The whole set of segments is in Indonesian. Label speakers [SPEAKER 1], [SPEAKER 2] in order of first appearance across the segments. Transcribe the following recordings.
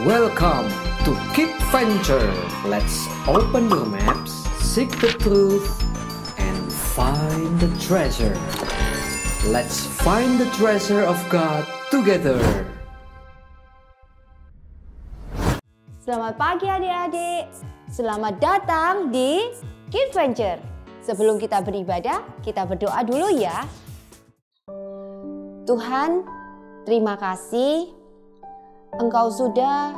[SPEAKER 1] Welcome to Keep Venture. Let's open your maps, seek the truth, and find the treasure. Let's find the treasure of God together.
[SPEAKER 2] Selamat pagi adik-adik. Selamat datang di Keep Venture. Sebelum kita beribadah, kita berdoa dulu ya. Tuhan, terima kasih Engkau sudah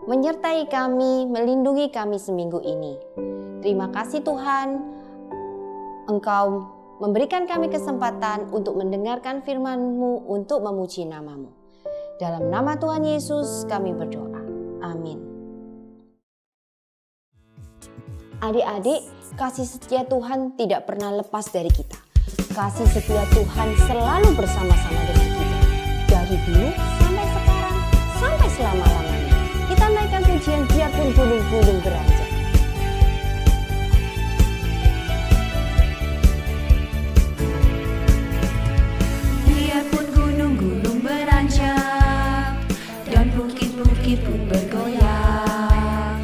[SPEAKER 2] menyertai kami, melindungi kami seminggu ini. Terima kasih Tuhan, Engkau memberikan kami kesempatan untuk mendengarkan firman-Mu untuk memuji nama-Mu. Dalam nama Tuhan Yesus kami berdoa. Amin. Adik-adik, kasih setia Tuhan tidak pernah lepas dari kita. Kasih setia Tuhan selalu bersama-sama dengan kita. Dari dulu sampai sekarang, sampai selama-lamanya. Kita naikkan pujian biarpun gunung-gunung beranjak.
[SPEAKER 3] Biarpun gunung-gunung beranjak dan bukit-bukit pun bergoyang,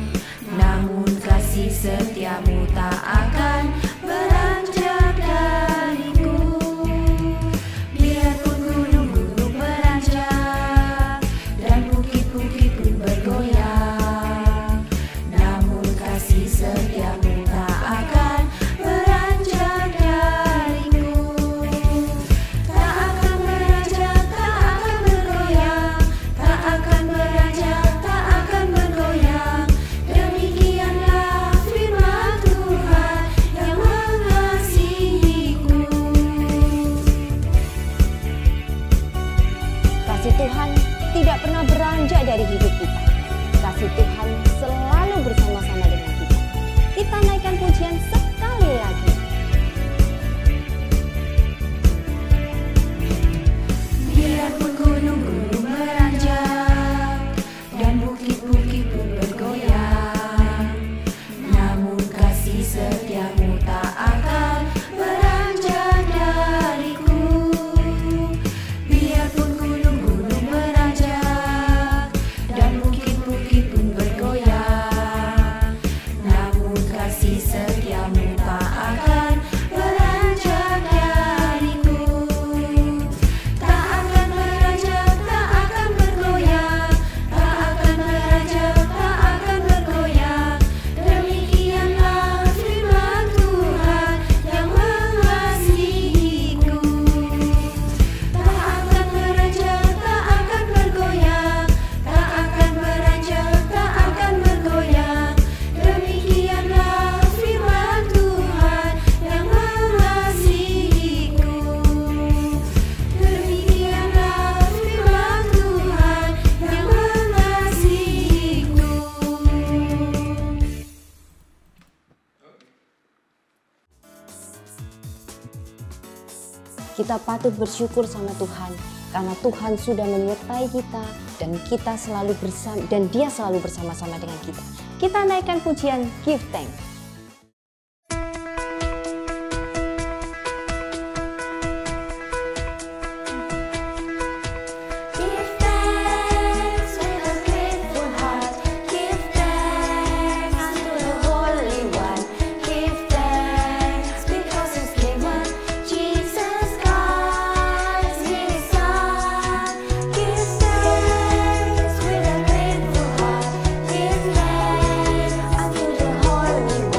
[SPEAKER 3] namun kasih setiamu tak akan beranjak dariku. Biarpun gunung-gunung beranjak dan bukit-bukit pun bergoyang, namun kasih setiamu tak akan beranjak dariku. Tak akan beranjak, tak akan bergoyang, tak akan beranjak, tak akan bergoyang. Demikianlah firman Tuhan yang mengasihiku.
[SPEAKER 2] Kasih Tuhan tidak pernah beranjak dari hidup kita. Kasih Tuhan selalu bersama-sama dengan kita. Kita naikkan pujian sekali lagi.
[SPEAKER 3] Biarpun gunung-gunung beranjak dan bukit-bukit pun bergoyang, namun kasih setiamu tak akan beranjak dariku. Biarpun gunung-gunung beranjak dan bukit-bukit pun bergoyang, namun kasih setiamu tak akan beranjak dariku. Tak akan beranjak, tak akan bergoyang, tak akan beranjak, tak akan bergoyang. Demikianlah firman Tuhan yang mengasihiku. Tak akan beranjak, tak akan bergoyang, tak akan beranjak, tak akan bergoyang. Demikianlah firman Tuhan yang mengasihiku. Demikianlah firman Tuhan yang mengasihiku.
[SPEAKER 2] Kita patut bersyukur sama Tuhan karena Tuhan sudah menyertai kita dan kita selalu bersama dan Dia selalu bersama-sama dengan kita. Kita naikkan pujian Give Thanks.
[SPEAKER 3] Give thanks with a grateful heart. Give thanks unto the Holy One. Give thanks because He's given Jesus Christ, His Son. Give thanks with a grateful heart. Give thanks unto the Holy One.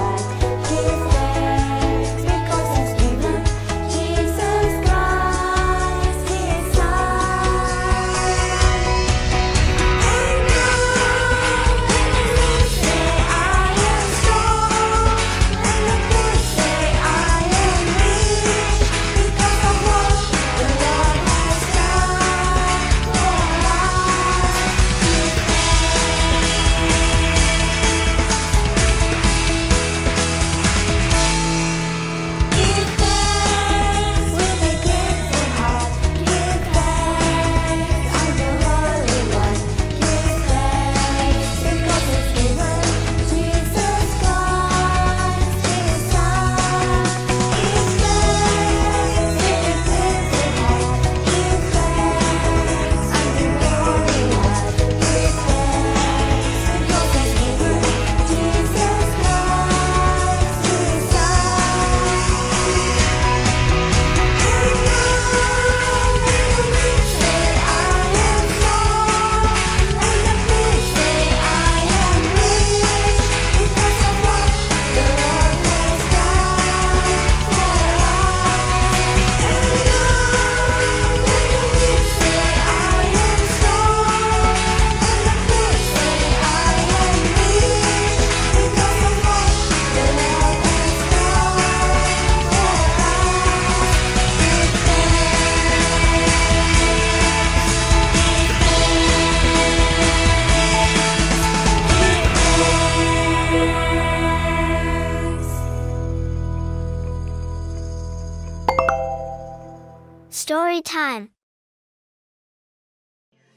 [SPEAKER 3] time.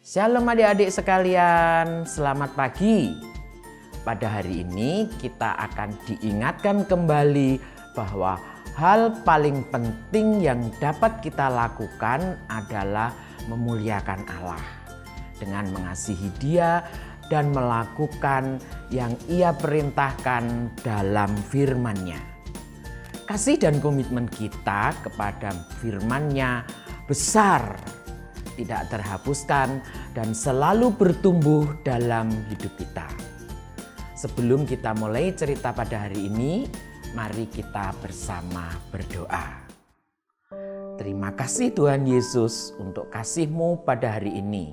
[SPEAKER 4] Shalom adik-adik sekalian, selamat pagi. Pada hari ini kita akan diingatkan kembali bahwa hal paling penting yang dapat kita lakukan adalah memuliakan Allah dengan mengasihi Dia dan melakukan yang Ia perintahkan dalam firman-Nya. Kasih dan komitmen kita kepada firman-Nya besar, tidak terhapuskan dan selalu bertumbuh dalam hidup kita. Sebelum kita mulai cerita pada hari ini, mari kita bersama berdoa. Terima kasih Tuhan Yesus untuk kasih-Mu pada hari ini.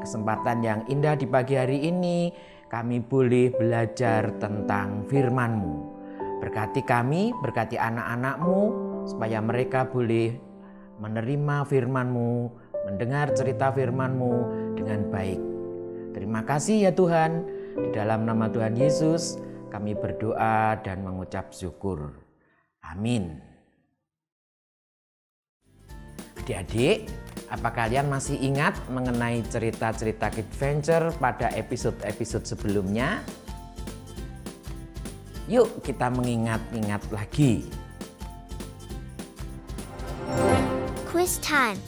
[SPEAKER 4] Kesempatan yang indah di pagi hari ini, kami boleh belajar tentang firman-Mu. Berkati kami, berkati anak-anak-Mu, supaya mereka boleh menerima firman-Mu, mendengar cerita firman-Mu dengan baik. Terima kasih ya Tuhan, di dalam nama Tuhan Yesus kami berdoa dan mengucap syukur. Amin. Adik-adik, apa kalian masih ingat mengenai cerita-cerita Kid Venture pada episode-episode sebelumnya? Yuk kita mengingat-ingat lagi.
[SPEAKER 3] Quiz time.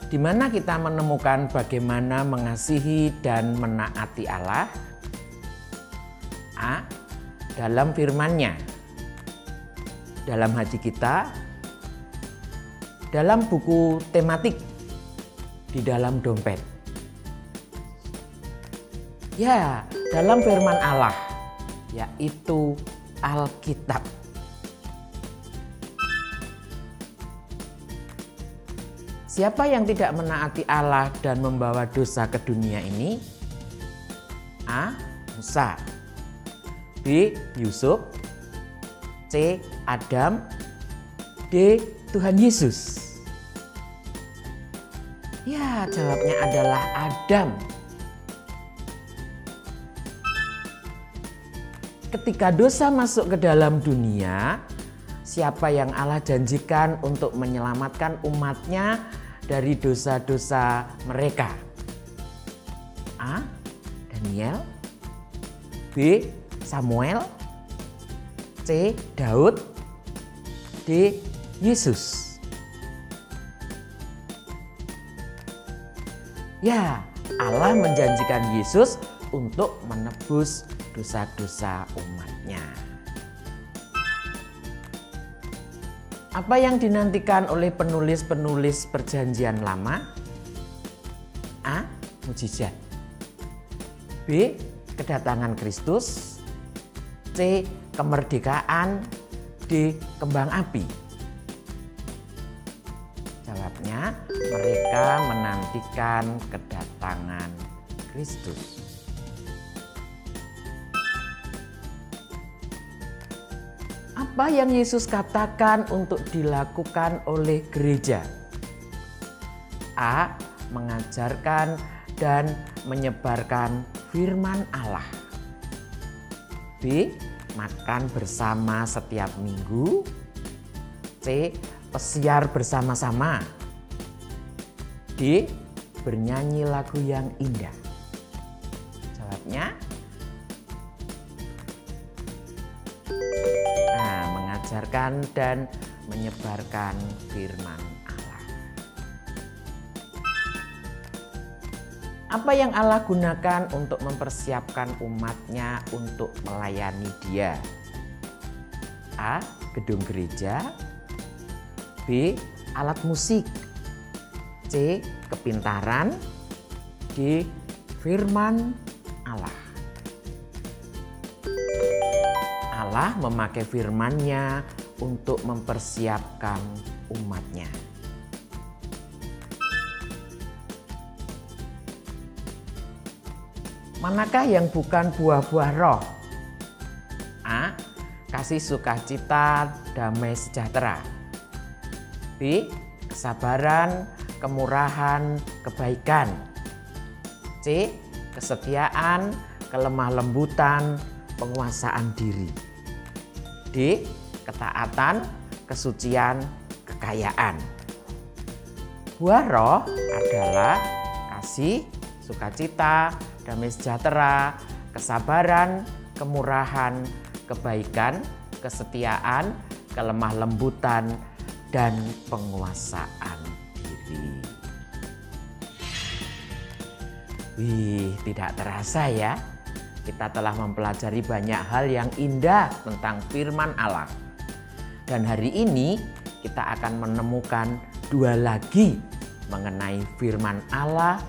[SPEAKER 4] Di mana kita menemukan bagaimana mengasihi dan menaati Allah? A. Dalam firman-Nya. Dalam hati kita. Dalam buku tematik. Di dalam dompet. Ya, dalam firman Allah, yaitu Alkitab. Siapa yang tidak menaati Allah dan membawa dosa ke dunia ini? A. Musa. B. Yusuf. C. Adam. D. Tuhan Yesus. Ya, jawabnya adalah Adam. Ketika dosa masuk ke dalam dunia, siapa yang Allah janjikan untuk menyelamatkan umatnya dari dosa-dosa mereka? A. Daniel. B. Samuel. C. Daud. D. Yesus. Ya, Allah menjanjikan Yesus untuk menebus dosa-dosa umatnya. Apa yang dinantikan oleh penulis-penulis perjanjian lama? A. Mujizat. B. Kedatangan Kristus. C. Kemerdekaan. D. Kembang api. Jawabnya, mereka menantikan kedatangan Kristus. Apa yang Yesus katakan untuk dilakukan oleh gereja? A. Mengajarkan dan menyebarkan firman Allah. B. Makan bersama setiap minggu. C. Pesiar bersama-sama. D. Bernyanyi lagu yang indah. Jawabnya, mengajarkan dan menyebarkan firman Allah. Apa yang Allah gunakan untuk mempersiapkan umatnya untuk melayani Dia? A. Gedung gereja. B. Alat musik. C. Kepintaran. D. Firman Allah. Allah memakai firman-Nya untuk mempersiapkan umatnya. Manakah yang bukan buah-buah roh? A. Kasih sukacita, damai sejahtera. B. Kesabaran, kemurahan, kebaikan. C. Kesetiaan, kelemah lembutan, penguasaan diri. D. Ketaatan, kesucian, kekayaan. Buah roh adalah kasih, sukacita, damai sejahtera, kesabaran, kemurahan, kebaikan, kesetiaan, kelemah lembutan, dan penguasaan diri. Wih, tidak terasa ya, kita telah mempelajari banyak hal yang indah tentang firman Allah. Dan hari ini kita akan menemukan dua lagi mengenai firman Allah.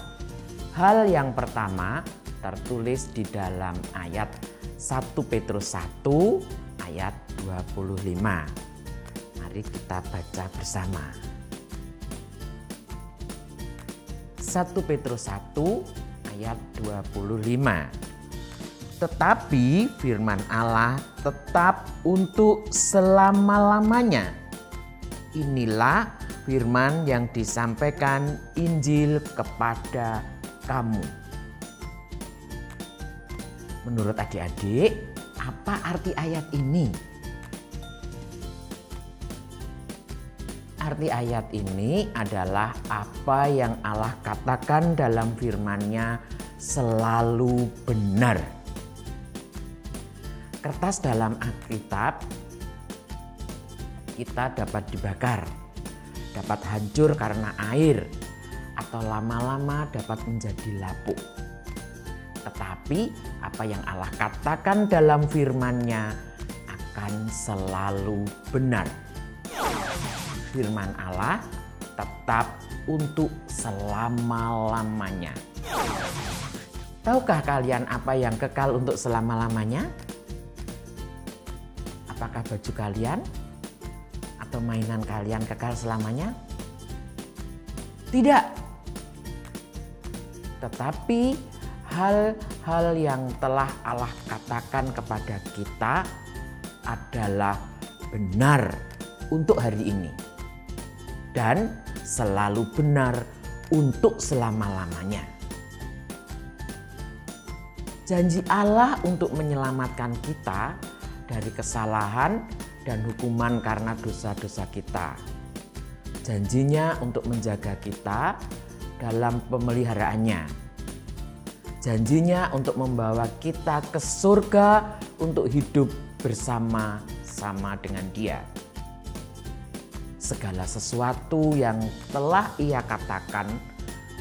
[SPEAKER 4] Hal yang pertama tertulis di dalam ayat 1 Petrus 1 ayat 25. Mari kita baca bersama. 1 Petrus 1 ayat 25. Tetapi firman Allah tetap untuk selama-lamanya. Inilah firman yang disampaikan Injil kepada kamu. Menurut adik-adik, apa arti ayat ini? Arti ayat ini adalah apa yang Allah katakan dalam firman-Nya selalu benar. Kertas dalam Alkitab kita dapat dibakar, dapat hancur karena air, atau lama-lama dapat menjadi lapuk. Tetapi apa yang Allah katakan dalam firman-Nya akan selalu benar. Firman Allah tetap untuk selama-lamanya. Tahukah kalian apa yang kekal untuk selama-lamanya? Apakah baju kalian atau mainan kalian kekal selamanya? Tidak. Tetapi hal-hal yang telah Allah katakan kepada kita adalah benar untuk hari ini dan selalu benar untuk selama-lamanya. Janji Allah untuk menyelamatkan kita dari kesalahan dan hukuman karena dosa-dosa kita. Janjinya untuk menjaga kita dalam pemeliharaannya. Janjinya untuk membawa kita ke surga untuk hidup bersama-sama dengan Dia. Segala sesuatu yang telah Ia katakan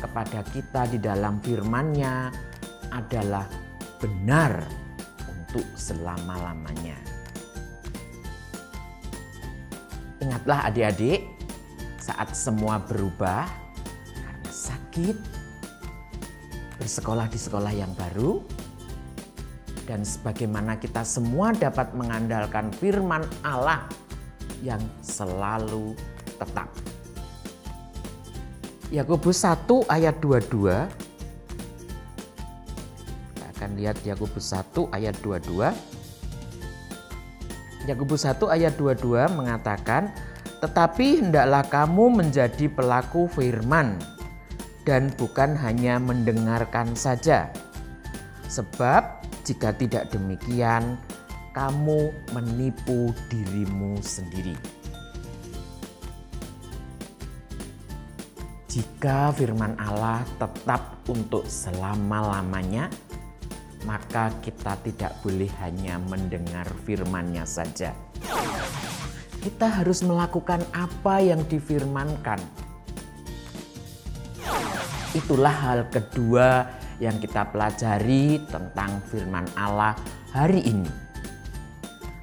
[SPEAKER 4] kepada kita di dalam firman-Nya adalah benar untuk selama-lamanya. Ingatlah adik-adik, saat semua berubah karena sakit, bersekolah di sekolah yang baru, dan sebagaimana kita semua dapat mengandalkan firman Allah yang selalu tetap. Yakobus 1 ayat 22. Kita akan lihat Yakobus 1 ayat 22. Yakobus 1 ayat 22 mengatakan, "Tetapi hendaklah kamu menjadi pelaku firman dan bukan hanya mendengarkan saja. Sebab jika tidak demikian, kamu menipu dirimu sendiri." Jika firman Allah tetap untuk selama-lamanya, maka kita tidak boleh hanya mendengar firman-Nya saja. Kita harus melakukan apa yang difirmankan. Itulah hal kedua yang kita pelajari tentang firman Allah hari ini.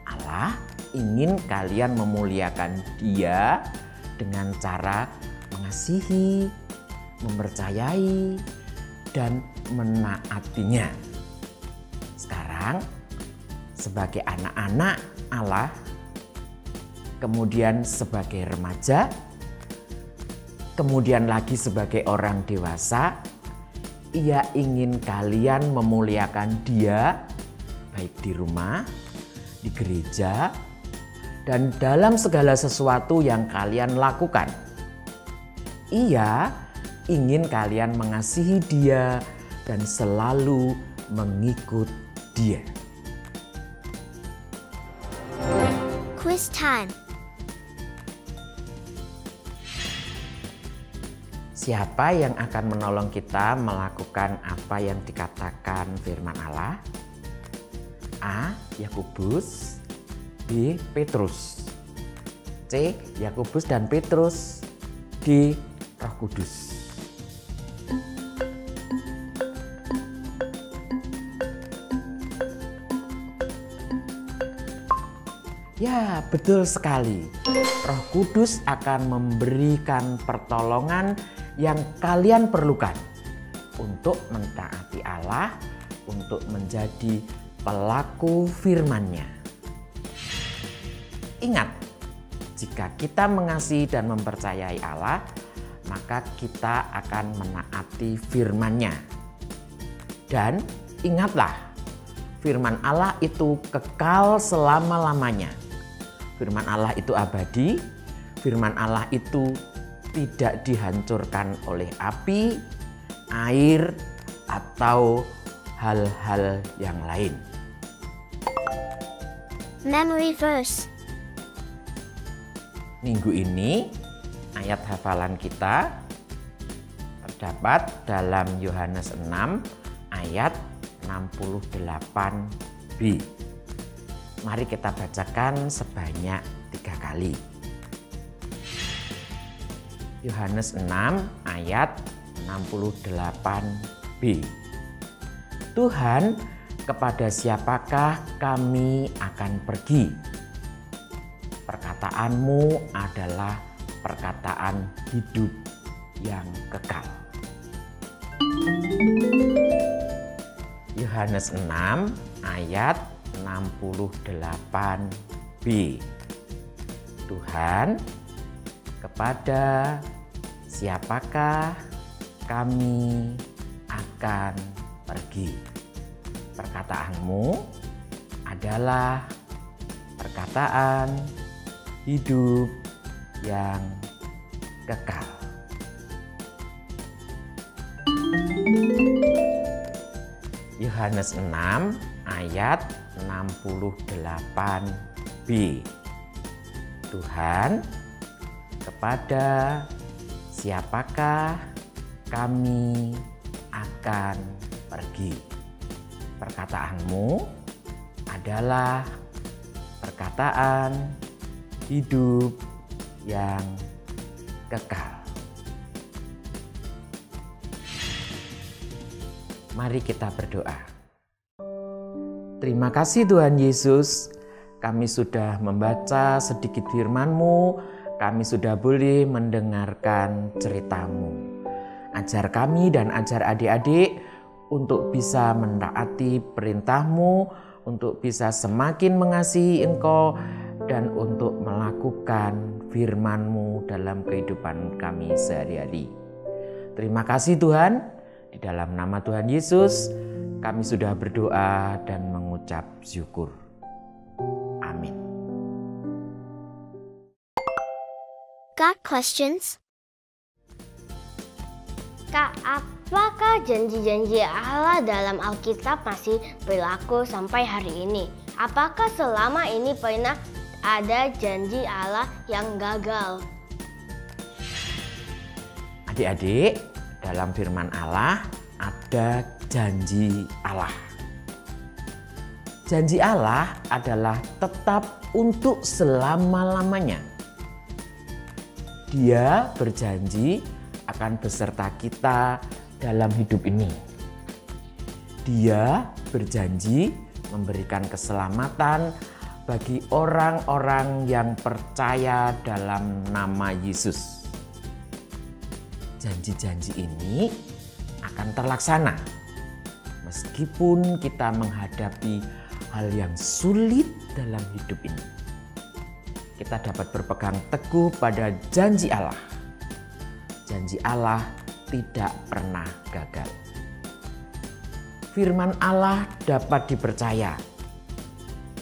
[SPEAKER 4] Allah ingin kalian memuliakan Dia dengan cara mengasihi, mempercayai, dan menaatinya. Sekarang sebagai anak-anak Allah, kemudian sebagai remaja, kemudian lagi sebagai orang dewasa, Ia ingin kalian memuliakan Dia baik di rumah, di gereja, dan dalam segala sesuatu yang kalian lakukan. Ia ingin kalian mengasihi Dia dan selalu mengikut Dia.
[SPEAKER 3] Quiz time.
[SPEAKER 4] siapa yang akan menolong kita melakukan apa yang dikatakan firman Allah? A. Yakobus, B. Petrus, C. Yakobus dan Petrus, D. Roh Kudus. Ya, betul sekali. Roh Kudus akan memberikan pertolongan yang kalian perlukan untuk mentaati Allah, untuk menjadi pelaku firman-Nya. Ingat, jika kita mengasihi dan mempercayai Allah, maka kita akan menaati firman-Nya. Dan ingatlah, firman Allah itu kekal selama-lamanya. Firman Allah itu abadi, firman Allah itu tidak dihancurkan oleh api, air, atau hal-hal yang lain.
[SPEAKER 3] Memory verse.
[SPEAKER 4] Minggu ini ayat hafalan kita terdapat dalam Yohanes 6 ayat 68b. Mari kita bacakan sebanyak 3 kali. Yohanes 6 ayat 68b. Tuhan, kepada siapakah kami akan pergi? Perkataanmu adalah perkataan hidup yang kekal. Yohanes 6 ayat 68b. Tuhan, kepada siapakah kami akan pergi? Perkataanmu adalah perkataan hidup yang kekal. Yohanes 6 ayat 68b. Tuhan, kepada siapakah kami akan pergi? Perkataanmu adalah perkataan hidup yang kekal. Mari kita berdoa. Terima kasih Tuhan Yesus, kami sudah membaca sedikit firman-Mu, kami sudah boleh mendengarkan cerita-Mu. Ajar kami dan ajar adik-adik untuk bisa menaati perintah-Mu, untuk bisa semakin mengasihi Engkau, dan untuk melakukan firman-Mu dalam kehidupan kami sehari-hari. Terima kasih Tuhan. Di dalam nama Tuhan Yesus, kami sudah berdoa dan mengucap syukur. Amin.
[SPEAKER 3] Got questions?
[SPEAKER 5] Kak, apakah janji-janji Allah dalam Alkitab masih berlaku sampai hari ini? Apakah selama ini pernah ada janji Allah yang gagal?
[SPEAKER 4] Adik-adik, dalam firman Allah ada janji Allah. Janji Allah adalah tetap untuk selama-lamanya. Dia berjanji akan beserta kita dalam hidup ini. Dia berjanji memberikan keselamatan bagi orang-orang yang percaya dalam nama Yesus. Janji-janji ini akan terlaksana meskipun kita menghadapi hal yang sulit dalam hidup ini. Kita dapat berpegang teguh pada janji Allah. Janji Allah tidak pernah gagal. Firman Allah dapat dipercaya.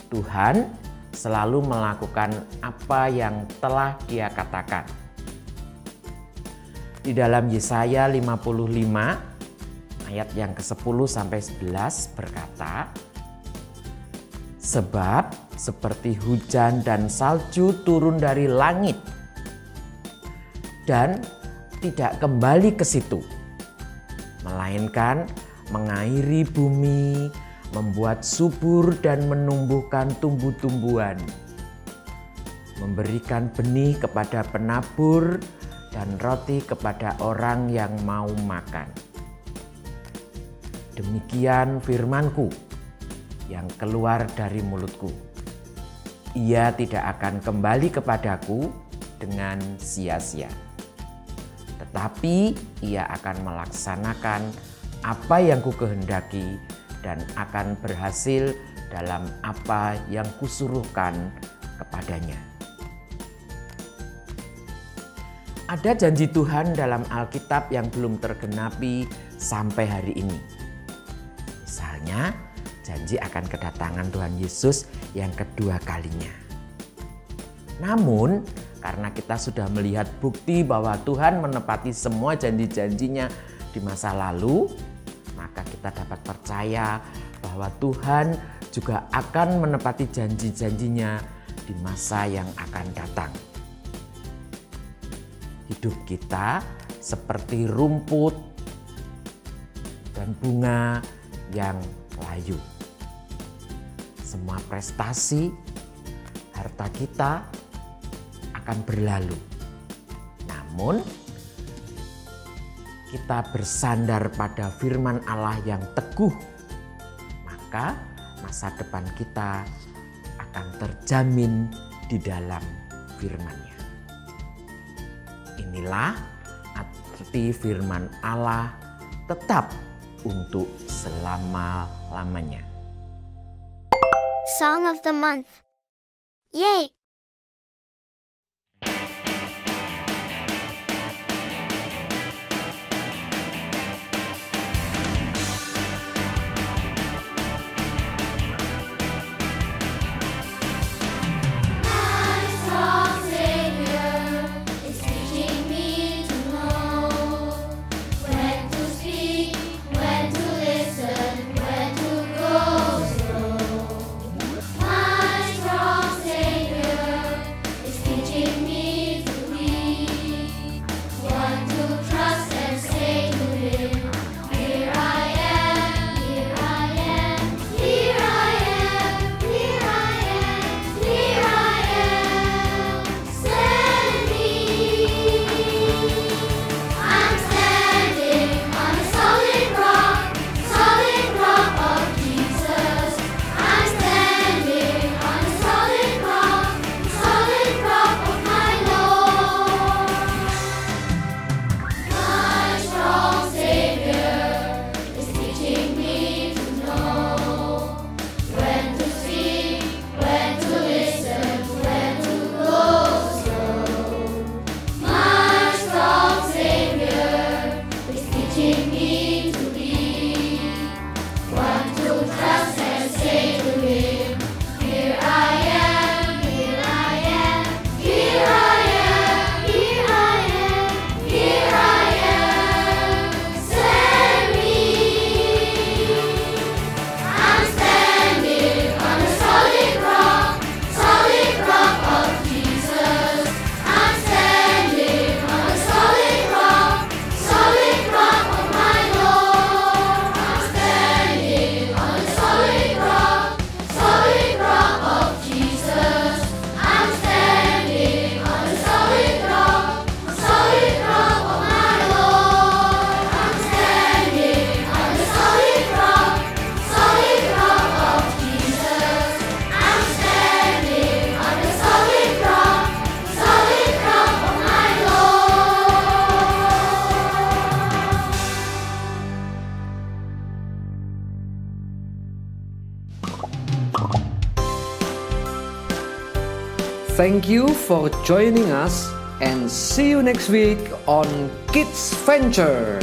[SPEAKER 4] Tuhan selalu melakukan apa yang telah Dia katakan. Di dalam Yesaya 55 ayat yang ke-10 sampai 11 berkata, sebab seperti hujan dan salju turun dari langit dan tidak kembali ke situ, melainkan mengairi bumi, membuat subur dan menumbuhkan tumbuh-tumbuhan, memberikan benih kepada penabur dan roti kepada orang yang mau makan. Demikian firman-Ku yang keluar dari mulut-Ku. Ia tidak akan kembali kepadaku dengan sia-sia, tetapi ia akan melaksanakan apa yang Ku kehendaki dan akan berhasil dalam apa yang Kusuruhkan kepadanya. Ada janji Tuhan dalam Alkitab yang belum tergenapi sampai hari ini. Misalnya, janji akan kedatangan Tuhan Yesus yang kedua kalinya. Namun, karena kita sudah melihat bukti bahwa Tuhan menepati semua janji-janjinya di masa lalu, maka kita dapat percaya bahwa Tuhan juga akan menepati janji-janjinya di masa yang akan datang. Hidup kita seperti rumput dan bunga yang layu. Semua prestasi, harta kita akan berlalu. Namun, kita bersandar pada firman Allah yang teguh, maka masa depan kita akan terjamin di dalam firman-Nya. Inilah arti firman Allah tetap untuk selama-lamanya.
[SPEAKER 3] Song of the month. Yay!
[SPEAKER 1] Thank you for joining us and see you next week on Kids Venture.